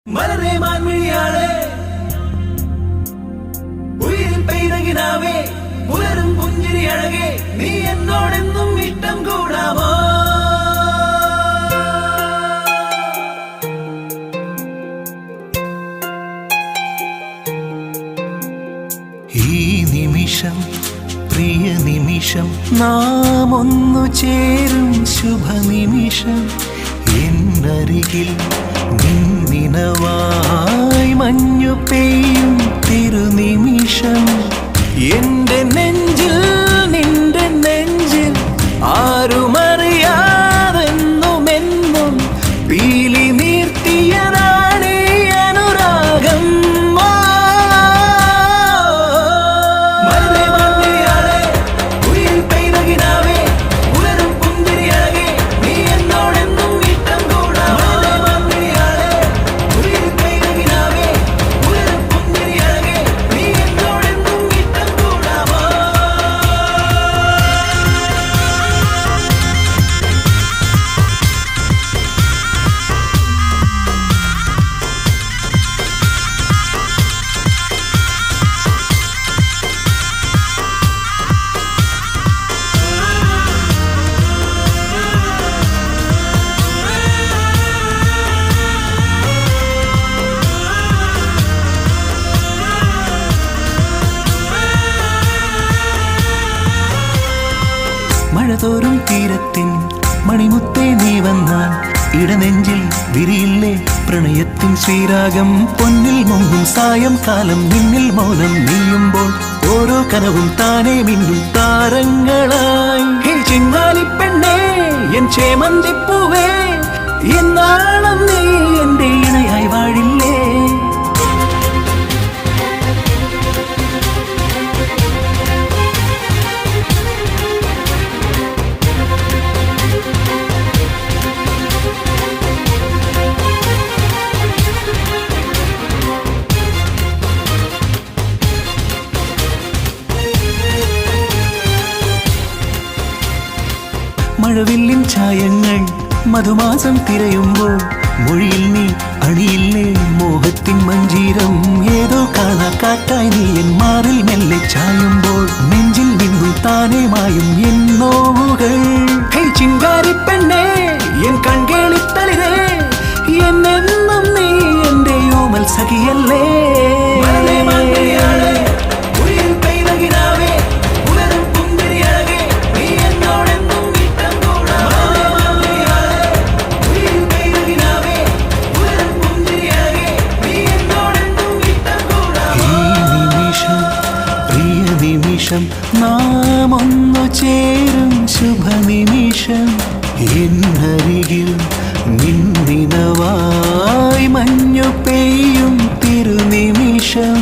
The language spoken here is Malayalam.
മലരെ മാൻമിഴിയാളെ ഉയിരിൽ പെയ്തകിനാവേ പുലരും പുഞ്ചിരി അഴകേ നീ എന്നോടെന്നും ഇഷ്ടം കൂടാമോ ഈ നിമിഷം പ്രിയ നിമിഷം നാം ഒന്നു ചേരും ശുഭനിമിഷം എന്നരികിൽ നിന്നിനവായി മഞ്ഞു പെയ്യും തിരുനിമിഷം എന്റെ നെഞ്ചിൽ നിന്റെ നെഞ്ചിൽ ആരുമറിയാതെന്നുമെന്നും പീലി നീർത്തിയതാണ് അനുരാഗം മഴതോറും തീരത്തിൻ മണിമുത്തേ നീ വന്നാൽ ഇടനെഞ്ചിൽ വിരിയില്ലേ പ്രണയത്തിൻ ശ്രീരാഗം പൊന്നിൽ മുങ്ങും സായം കാലം നിന്നിൽ മൗനം നീയുമ്പോൾ ഓരോ കനവും താനേ മിന്നും താരങ്ങളായി ചിങ്ങാലിപ്പെണ്ണേ എൻ ചേമന്തിപ്പൂവേ എന്നാളും നീ എന്റെ ഇണയായി വാഴില്ലേ മഴവില്ലിൻ ഛായങ്ങൾ മധുമാസം തിരയുമ്പോൾ മൊഴിയിൽ നീ അണിയില്ലേ മോഹത്തിൻ മഞ്ചീരം ഏതോ കാണാ കാറ്റായി നീ എൻ മാറിൽ മെല്ലെ ചായുമ്പോൾ നെഞ്ചിൽ നിന്നും താനേ മായും എൻ നോവുകൾ ചിങ്കാരിപ്പെണ്ണേ എൻ കൺകേളിത്തളിരേ എന്നെന്നും നീ എന്റെ ഓമൽ സഖിയല്ലേ നാം ഒന്നു ചേരും ശുഭനിമിഷം എന്നരികിൽ നിന്നിനവായി മഞ്ഞു പെയ്യും തിരുനിമിഷം